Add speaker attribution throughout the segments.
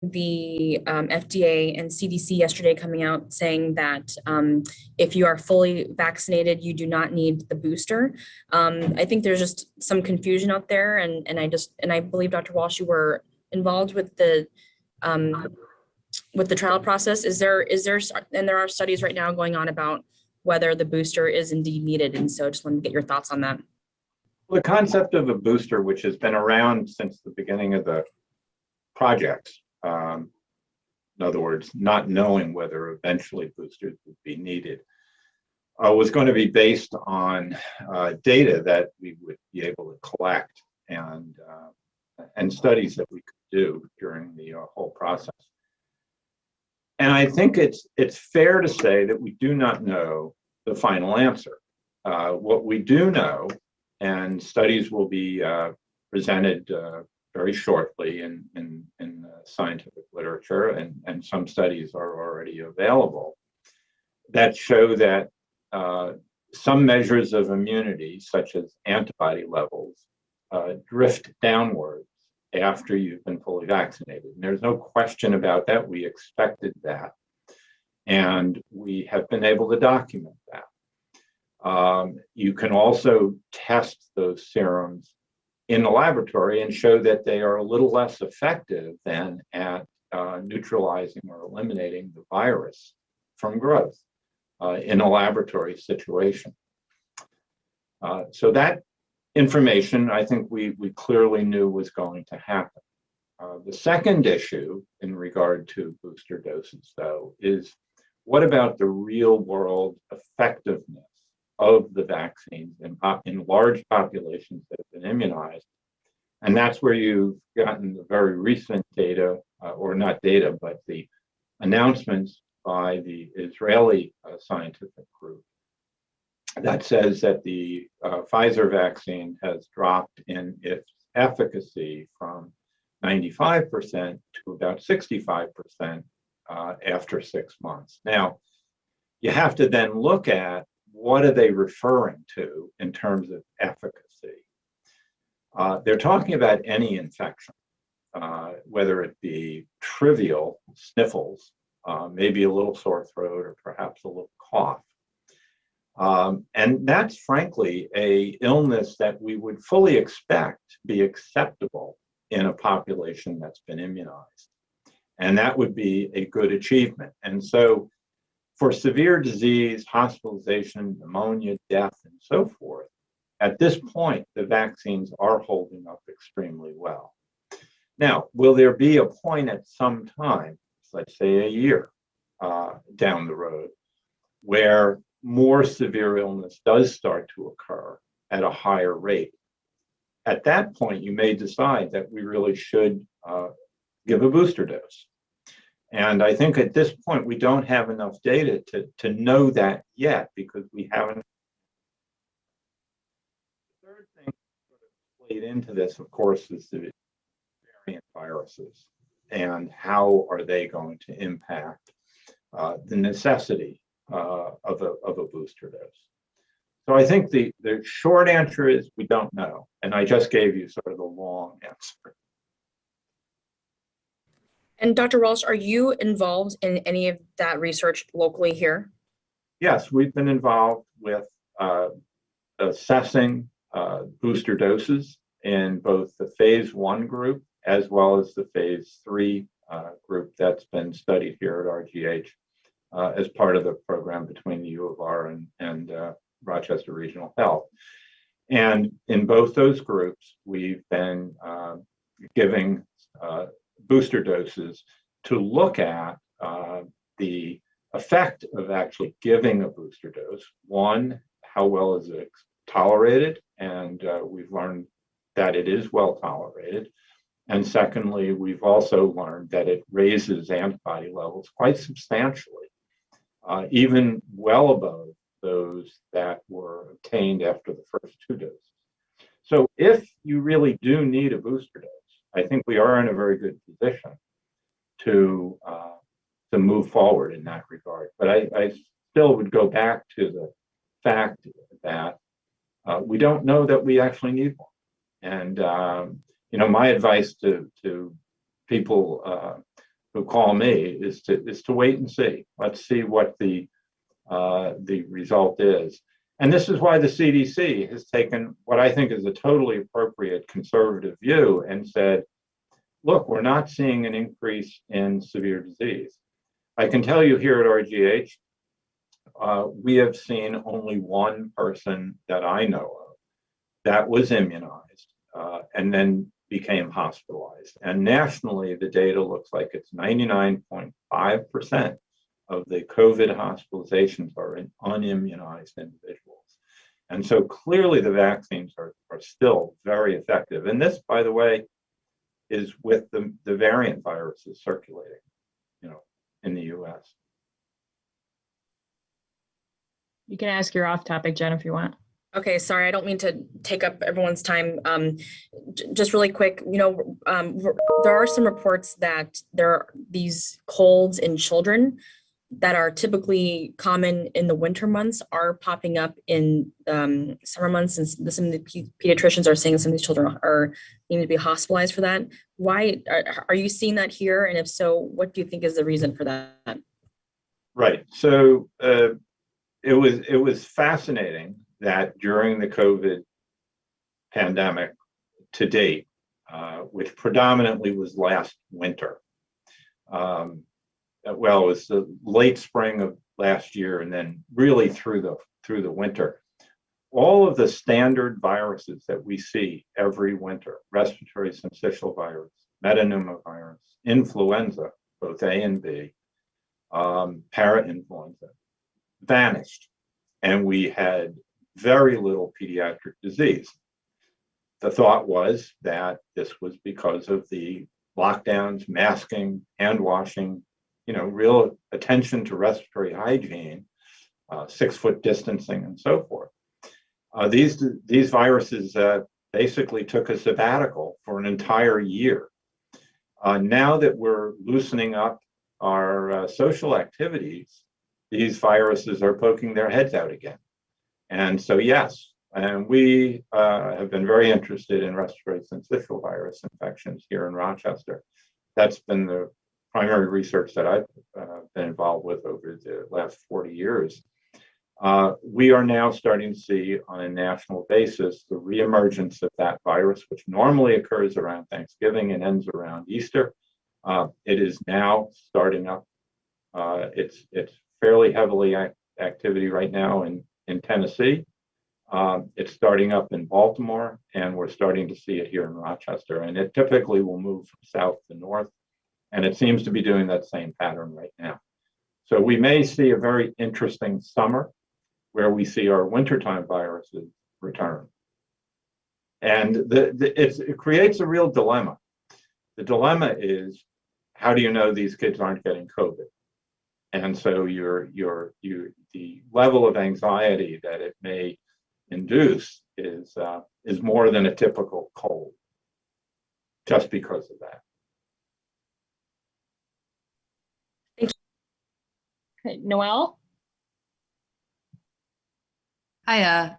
Speaker 1: the FDA and CDC yesterday coming out saying that if you are fully vaccinated, you do not need the booster. I think there's just some confusion out there, and I believe Dr. Walsh, you were involved with the trial process. And there are studies right now going on about whether the booster is indeed needed, and so just wanted to get your thoughts on that.
Speaker 2: Well, the concept of a booster, which has been around since the beginning of the projects, in other words, not knowing whether eventually boosters would be needed, was going to be based on data that we would be able to collect and studies that we could do during the whole process. And I think it's fair to say that we do not know the final answer. What we do know, and studies will be presented very shortly in scientific literature, and some studies are already available, that show that some measures of immunity, such as antibody levels, drift downwards after you've been fully vaccinated. And there's no question about that. We expected that. And we have been able to document that. You can also test those serums in the laboratory and show that they are a little less effective than at neutralizing or eliminating the virus from growth in a laboratory situation. So that information, I think we clearly knew was going to happen. The second issue in regard to booster doses, though, is what about the real world effectiveness of the vaccines in large populations that have been immunized? And that's where you've gotten the very recent data, or not data, but the announcements by the Israeli scientific group that says that the Pfizer vaccine has dropped in its efficacy from 95% to about 65% after 6 months. Now, you have to then look at what are they referring to in terms of efficacy. They're talking about any infection, whether it be trivial sniffles, maybe a little sore throat, or perhaps a little cough. And that's frankly a illness that we would fully expect be acceptable in a population that's been immunized. And that would be a good achievement. And so for severe disease, hospitalization, pneumonia, death, and so forth, at this point, the vaccines are holding up extremely well. Now, will there be a point at some time, let's say a year down the road, where more severe illness does start to occur at a higher rate? At that point, you may decide that we really should give a booster dose. And I think at this point, we don't have enough data to know that yet, because we haven't. The third thing that sort of played into this, of course, is the variant viruses and how are they going to impact the necessity of a booster dose. So I think the short answer is we don't know. And I just gave you sort of the long answer.
Speaker 1: And Dr. Walsh, are you involved in any of that research locally here?
Speaker 2: Yes, we've been involved with assessing booster doses in both the phase 1 group as well as the phase 3 group that's been studied here at RGH as part of the program between the U of R and Rochester Regional Health. And in both those groups, we've been giving booster doses to look at the effect of actually giving a booster dose. One, how well is it tolerated? And we've learned that it is well tolerated. And secondly, we've also learned that it raises antibody levels quite substantially, even well above those that were obtained after the first 2 doses. So if you really do need a booster dose, I think we are in a very good position to move forward in that regard. But I still would go back to the fact that we don't know that we actually need one. And my advice to people who call me is to wait and see. Let's see what the result is. And this is why the CDC has taken what I think is a totally appropriate conservative view and said, look, we're not seeing an increase in severe disease. I can tell you here at RGH, we have seen only one person that I know of that was immunized and then became hospitalized. And nationally, the data looks like it's 99.5% of the COVID hospitalizations are in unimmunized individuals. And so clearly the vaccines are still very effective. And this, by the way, is with the variant viruses circulating, in the US.
Speaker 3: You can ask your off topic, Jen, if you want.
Speaker 1: Okay, sorry, I don't mean to take up everyone's time. Just really quick, there are some reports that there are these colds in children that are typically common in the winter months are popping up in summer months, and some of the pediatricians are saying some of these children are needing to be hospitalized for that. Why are you seeing that here? And if so, what do you think is the reason for that?
Speaker 2: Right. So it was fascinating that during the COVID pandemic to date, which predominantly was last winter, it was the late spring of last year and then really through the winter, all of the standard viruses that we see every winter, respiratory syncytial virus, metapneumovirus, influenza, both A and B, parainfluenza, vanished. And we had very little pediatric disease. The thought was that this was because of the lockdowns, masking, hand washing, real attention to respiratory hygiene, 6-foot distancing, and so forth. These viruses basically took a sabbatical for an entire year. Now that we're loosening up our social activities, these viruses are poking their heads out again. And so, yes, and we have been very interested in respiratory syncytial virus infections here in Rochester. That's been the primary research that I've been involved with over the last 40 years. We are now starting to see on a national basis the reemergence of that virus, which normally occurs around Thanksgiving and ends around Easter. It is now starting up. It's fairly heavily activity right now in Tennessee. It's starting up in Baltimore, and we're starting to see it here in Rochester. And it typically will move from south to north, and it seems to be doing that same pattern right now. So we may see a very interesting summer where we see our wintertime viruses return. And it creates a real dilemma. The dilemma is, how do you know these kids aren't getting COVID? And so the level of anxiety that it may induce is more than a typical cold, just because of that.
Speaker 3: Okay, Noelle?
Speaker 4: Hiya.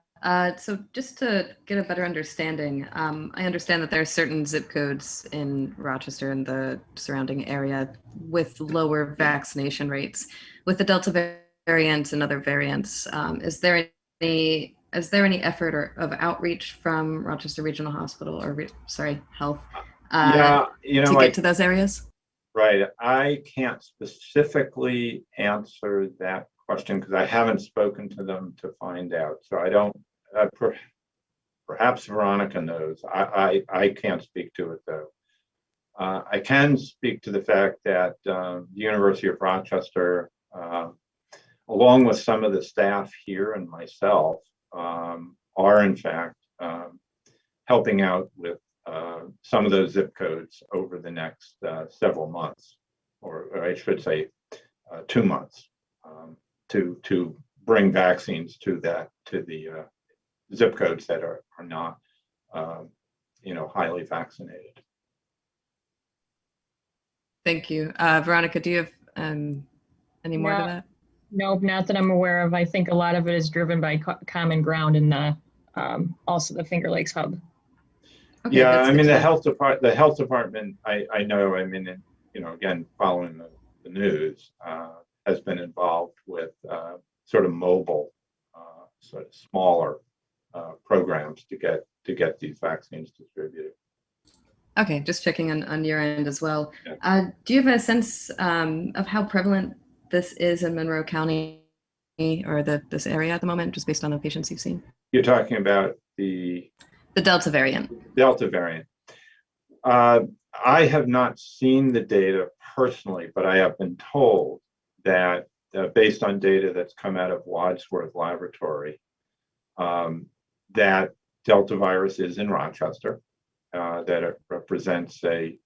Speaker 4: So just to get a better understanding, I understand that there are certain zip codes in Rochester and the surrounding area with lower vaccination rates. With the Delta variant and other variants, is there any effort or outreach from Rochester Regional Hospital or Health
Speaker 2: to
Speaker 4: get to those areas?
Speaker 2: Right. I can't specifically answer that question because I haven't spoken to them to find out. So I don't. Perhaps Veronica knows. I can't speak to it though. I can speak to the fact that the University of Rochester, along with some of the staff here and myself, are in fact helping out with some of those zip codes over the next several months, or I should say 2 months, to bring vaccines to the zip codes that are not highly vaccinated.
Speaker 4: Thank you. Veronica, do you have any more to that?
Speaker 3: Nope, not that I'm aware of. I think a lot of it is driven by common ground in the also the Finger Lakes hub.
Speaker 4: Okay,
Speaker 2: yeah, I mean the health department. I know. I mean, again, following the news, has been involved with sort of mobile, sort of smaller programs to get these vaccines distributed.
Speaker 4: Okay, just checking on your end as well.
Speaker 2: Yeah.
Speaker 4: Do you have a sense of how prevalent this is in Monroe County or this area at the moment, just based on the patients you've seen?
Speaker 2: You're talking about the
Speaker 4: Delta variant.
Speaker 2: Delta variant. I have not seen the data personally, but I have been told that based on data that's come out of Wadsworth Laboratory, that Delta virus is in Rochester, that it represents a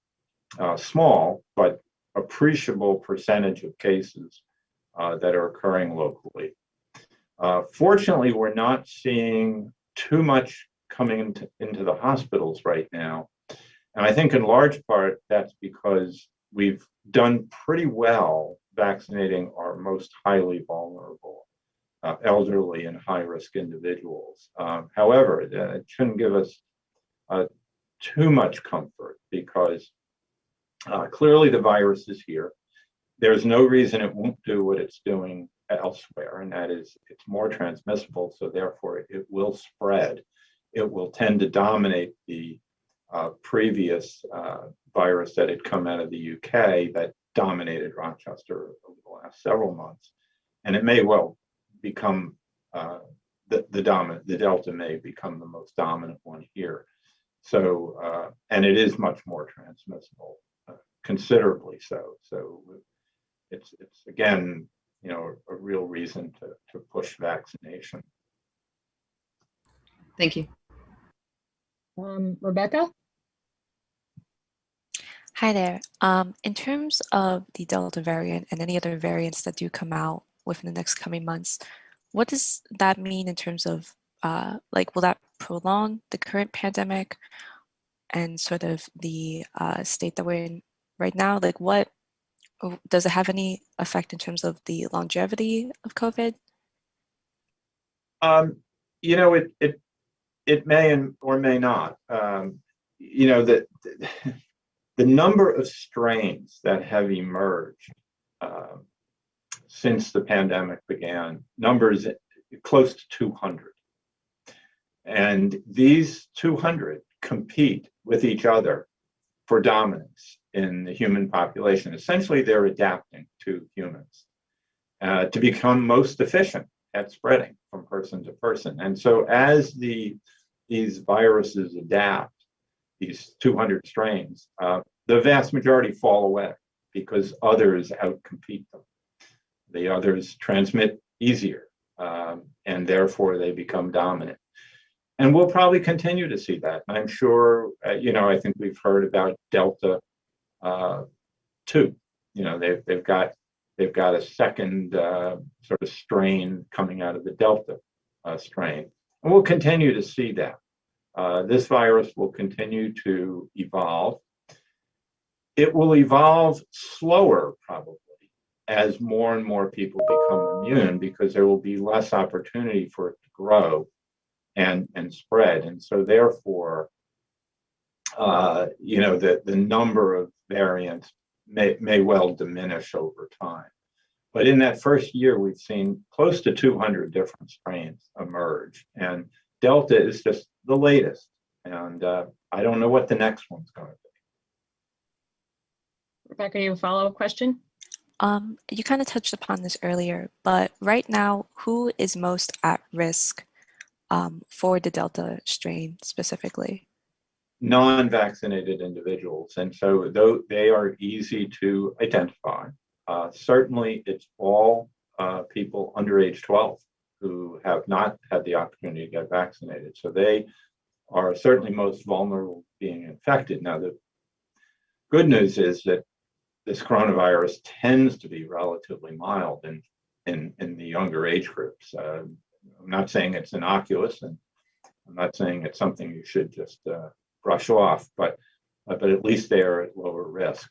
Speaker 2: small but appreciable percentage of cases that are occurring locally. Fortunately, we're not seeing too much coming into the hospitals right now. And I think in large part, that's because we've done pretty well vaccinating our most highly vulnerable, elderly and high-risk individuals. However, it shouldn't give us too much comfort because clearly the virus is here. There's no reason it won't do what it's doing elsewhere, and that is it's more transmissible, so therefore it will spread. It will tend to dominate the previous virus that had come out of the UK that dominated Rochester over the last several months. And it may well become the Delta may become the most dominant one here. So, and it is much more transmissible, considerably so. So it's again, a real reason to push vaccination.
Speaker 4: Thank you.
Speaker 3: Rebecca?
Speaker 5: Hi there. In terms of the Delta variant and any other variants that do come out within the next coming months, what does that mean in terms of, will that prolong the current pandemic and sort of the state that we're in right now? What does it have any effect in terms of the longevity of COVID?
Speaker 2: It may or may not. The number of strains that have emerged since the pandemic began, numbers close to 200. And these 200 compete with each other for dominance in the human population. Essentially, they're adapting to humans to become most efficient at spreading from person to person. And so as these viruses adapt, these 200 strains, the vast majority fall away because others outcompete them. The others transmit easier, and therefore they become dominant. And we'll probably continue to see that. I'm sure, I think we've heard about Delta 2. They've got a second sort of strain coming out of the Delta strain. And we'll continue to see that. This virus will continue to evolve. It will evolve slower, probably, as more and more people become immune, because there will be less opportunity for it to grow and spread. And so therefore, the number of variants may well diminish over time. But in that first year, we've seen close to 200 different strains emerge. And Delta is just the latest. And I don't know what the next one's going to be.
Speaker 3: Rebecca, you have a follow-up question?
Speaker 5: You kind of touched upon this earlier, but right now, who is most at risk for the Delta strain specifically?
Speaker 2: Non-vaccinated individuals. And so though they are easy to identify, certainly it's all people under age 12 who have not had the opportunity to get vaccinated. So they are certainly most vulnerable to being infected. Now, the good news is that this coronavirus tends to be relatively mild in the younger age groups. I'm not saying it's innocuous, and I'm not saying it's something you should just brush off, but at least they are at lower risk.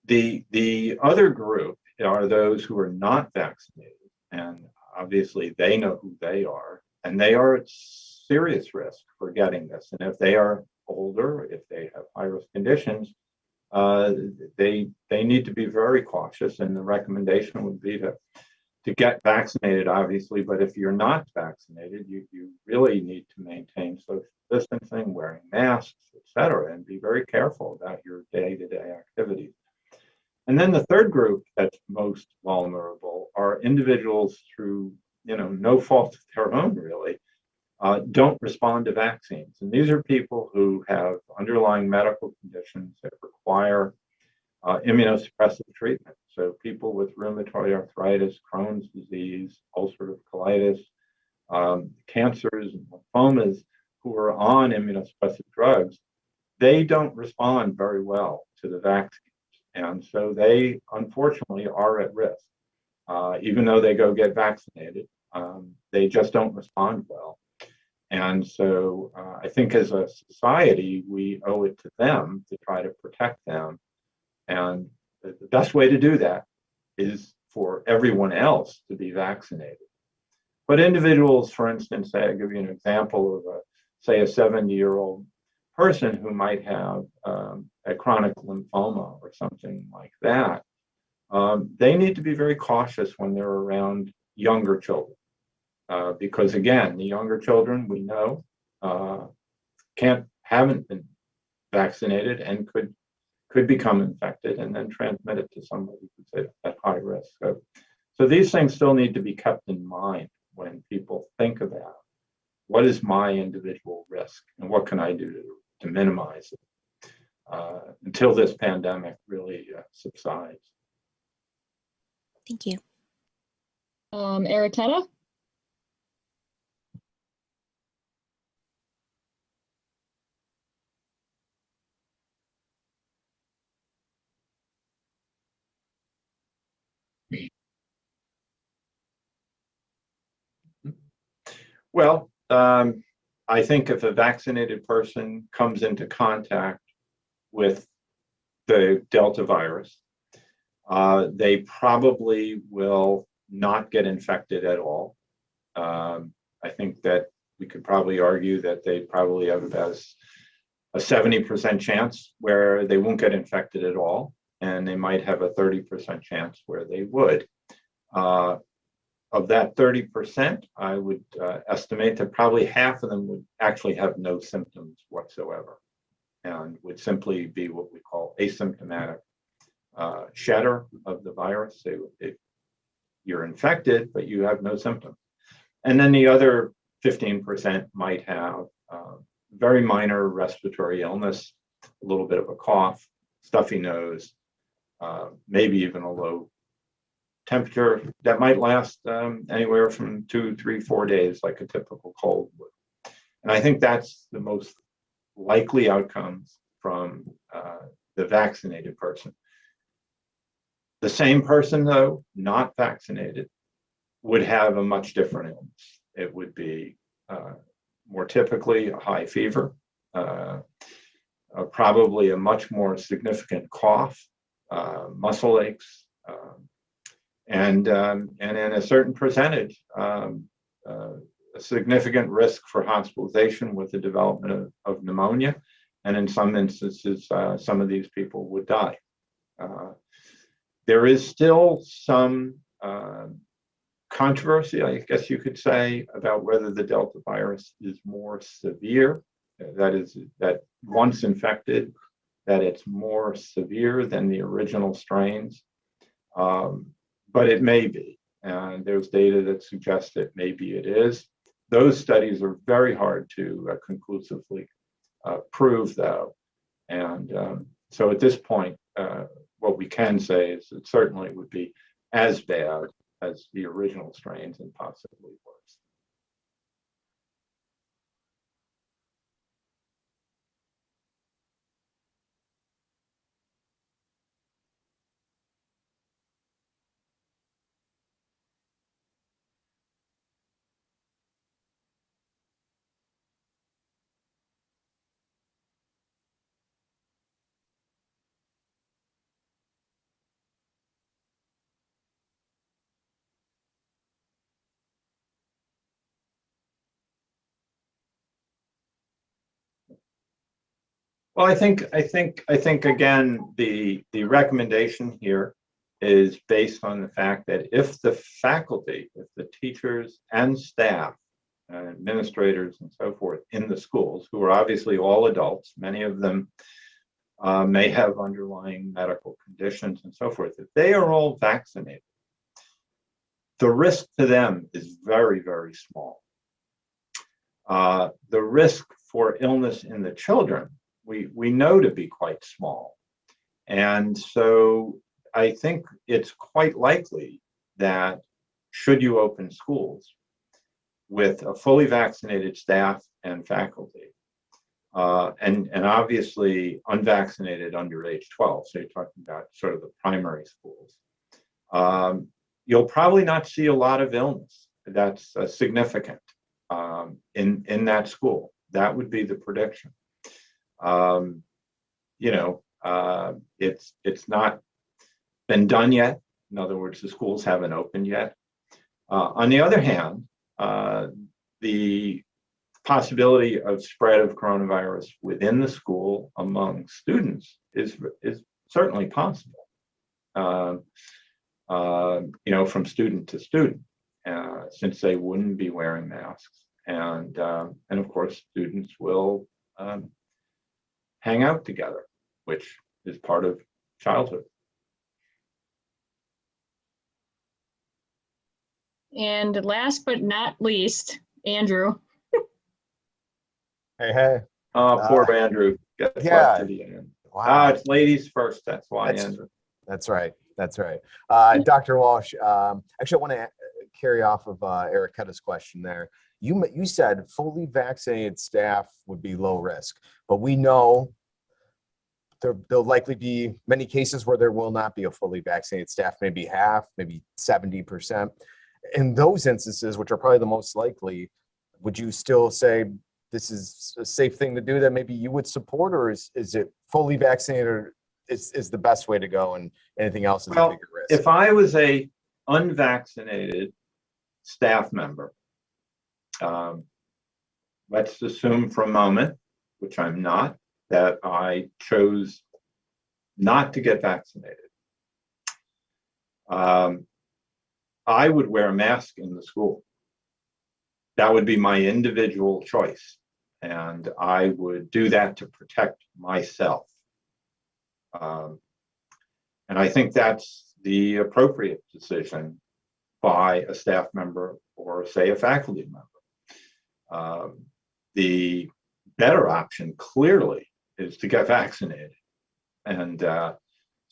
Speaker 2: The other group are those who are not vaccinated, and obviously they know who they are, and they are at serious risk for getting this. And if they are older, if they have high-risk conditions, uh, they need to be very cautious, and the recommendation would be to get vaccinated, obviously, but if you're not vaccinated, you really need to maintain social distancing, wearing masks, et cetera, and be very careful about your day-to-day activities. And then the third group that's most vulnerable are individuals through, no fault of their own, really, don't respond to vaccines. And these are people who have underlying medical conditions that require immunosuppressive treatment. So people with rheumatoid arthritis, Crohn's disease, ulcerative colitis, cancers, and lymphomas who are on immunosuppressive drugs, they don't respond very well to the vaccines. And so they, unfortunately, are at risk. Even though they go get vaccinated, they just don't respond well. And so I think as a society, we owe it to them to try to protect them. And the best way to do that is for everyone else to be vaccinated. But individuals, for instance, say, I'll give you an example of say a 70-year-old person who might have a chronic lymphoma or something like that. They need to be very cautious when they're around younger children. Because again, the younger children we know haven't been vaccinated and could become infected and then transmit it to somebody who's at high risk. So these things still need to be kept in mind when people think about what is my individual risk and what can I do to minimize it until this pandemic really subsides.
Speaker 5: Thank you.
Speaker 3: Arateta?
Speaker 2: Well, I think if a vaccinated person comes into contact with the Delta virus, they probably will not get infected at all. I think that we could probably argue that they probably have about a 70% chance where they won't get infected at all, and they might have a 30% chance where they would. Of that 30%, I would estimate that probably half of them would actually have no symptoms whatsoever and would simply be what we call asymptomatic shedder of the virus. You're infected, but you have no symptoms. And then the other 15% might have very minor respiratory illness, a little bit of a cough, stuffy nose, maybe even a low temperature that might last anywhere from 2, 3, 4 days, like a typical cold would. And I think that's the most likely outcomes from the vaccinated person. The same person, though, not vaccinated, would have a much different illness. It would be more typically a high fever, probably a much more significant cough, muscle aches, and in a certain percentage, a significant risk for hospitalization with the development of pneumonia. And in some instances, some of these people would die. There is still some controversy, I guess you could say, about whether the Delta virus is more severe. That is, that once infected, that it's more severe than the original strains. But it may be, and there's data that suggests that maybe it is. Those studies are very hard to conclusively prove, though. And so at this point, what we can say is it certainly would be as bad as the original strains and possibly worse. Well, I think again, the recommendation here is based on the fact that if the faculty, if the teachers and staff, administrators and so forth in the schools, who are obviously all adults, many of them may have underlying medical conditions and so forth, if they are all vaccinated, the risk to them is very, very small. The risk for illness in the children, we know to be quite small. And so I think it's quite likely that should you open schools with a fully vaccinated staff and faculty, and obviously unvaccinated under age 12, so you're talking about sort of the primary schools, you'll probably not see a lot of illness that's significant in that school. That would be the prediction. It's not been done yet. In other words, the schools haven't opened yet. On the other hand, the possibility of spread of coronavirus within the school among students is certainly possible. From student to student, since they wouldn't be wearing masks, and of course, students will hang out together, which is part of childhood.
Speaker 3: And last but not least, Andrew.
Speaker 6: Hey.
Speaker 2: Poor Andrew gets
Speaker 6: yeah.
Speaker 2: left to the end.
Speaker 6: Wow.
Speaker 2: It's ladies first. That's why, Andrew.
Speaker 6: That's right. Dr. Walsh, actually, I want to carry off of Ericetta's question there. You said fully vaccinated staff would be low risk, but we know there'll likely be many cases where there will not be a fully vaccinated staff, maybe half, maybe 70%. In those instances, which are probably the most likely, would you still say this is a safe thing to do that maybe you would support, or is it fully vaccinated is the best way to go and anything else is a bigger risk?
Speaker 2: If I was a unvaccinated staff member, let's assume for a moment, which I'm not, that I chose not to get vaccinated. I would wear a mask in the school. That would be my individual choice. And I would do that to protect myself. And I think that's the appropriate decision by a staff member or, say, a faculty member. The better option clearly is to get vaccinated. And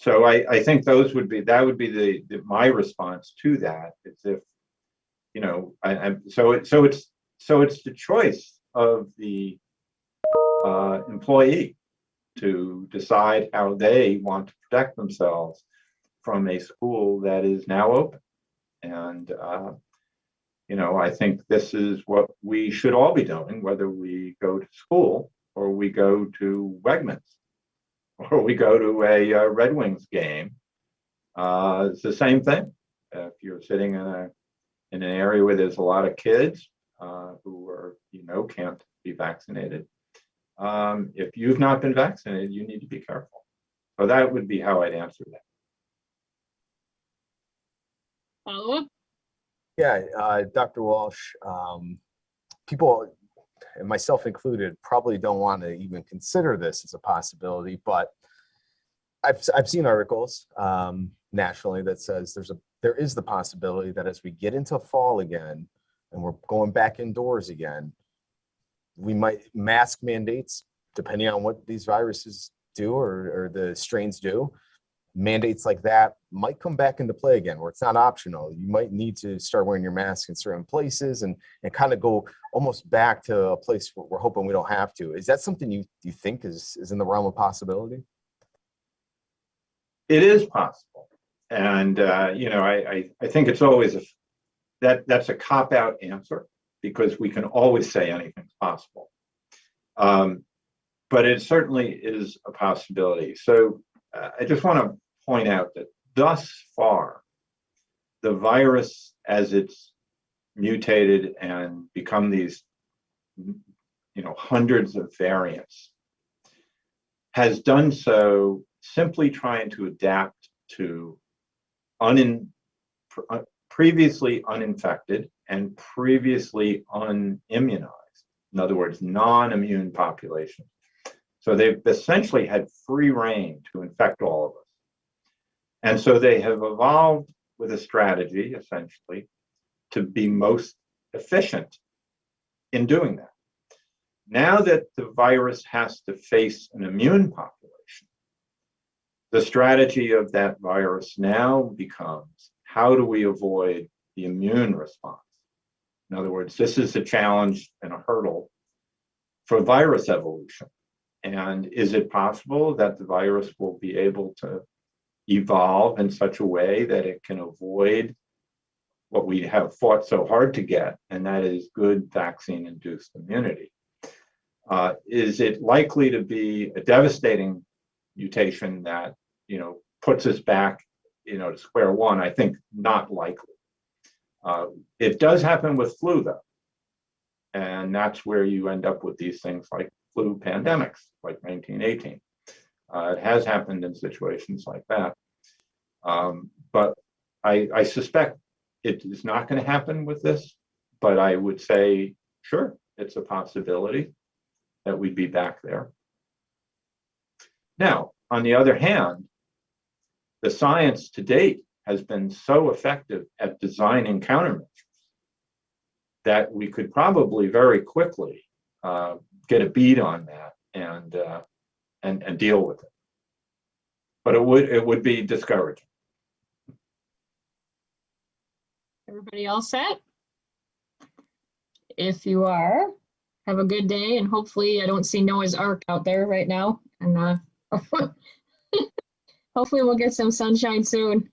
Speaker 2: so I think that would be my response to that. Is if, so it's the choice of the employee to decide how they want to protect themselves from a school that is now open. And, I think this is what we should all be doing, whether we go to school or we go to Wegmans or we go to a Red Wings game. It's the same thing. If you're sitting in an area where there's a lot of kids who are, can't be vaccinated, if you've not been vaccinated, you need to be careful. So that would be how I'd answer that.
Speaker 3: Follow-up?
Speaker 6: Yeah, Dr. Walsh, people, and myself included, probably don't want to even consider this as a possibility, but I've seen articles nationally that says there is the possibility that as we get into fall again and we're going back indoors again, we might mask mandates, depending on what these viruses do or the strains do. Mandates like that might come back into play again, where it's not optional. You might need to start wearing your mask in certain places and kind of go almost back to a place where we're hoping we don't have to. Is that something you think is in the realm of possibility?
Speaker 2: It is possible. And, I think it's always that's a cop-out answer, because we can always say anything's possible. But it certainly is a possibility. So I just want to point out that thus far, the virus, as it's mutated and become these, hundreds of variants, has done so simply trying to adapt to previously uninfected and previously unimmunized. In other words, non-immune population. So they've essentially had free rein to infect all of us. And so they have evolved with a strategy, essentially, to be most efficient in doing that. Now that the virus has to face an immune population, the strategy of that virus now becomes, how do we avoid the immune response? In other words, this is a challenge and a hurdle for virus evolution. And is it possible that the virus will be able to evolve in such a way that it can avoid what we have fought so hard to get, and that is good vaccine-induced immunity? Is it likely to be a devastating mutation that, puts us back, to square one? I think not likely. It does happen with flu, though, and that's where you end up with these things like flu pandemics, like 1918. It has happened in situations like that, but I suspect it is not going to happen with this. But I would say, sure, it's a possibility that we'd be back there. Now, on the other hand, the science to date has been so effective at designing countermeasures that we could probably very quickly get a bead on that and deal with it. But it would be discouraging.
Speaker 3: Everybody all set? If you are, have a good day, and hopefully I don't see Noah's Ark out there right now. And hopefully we'll get some sunshine soon.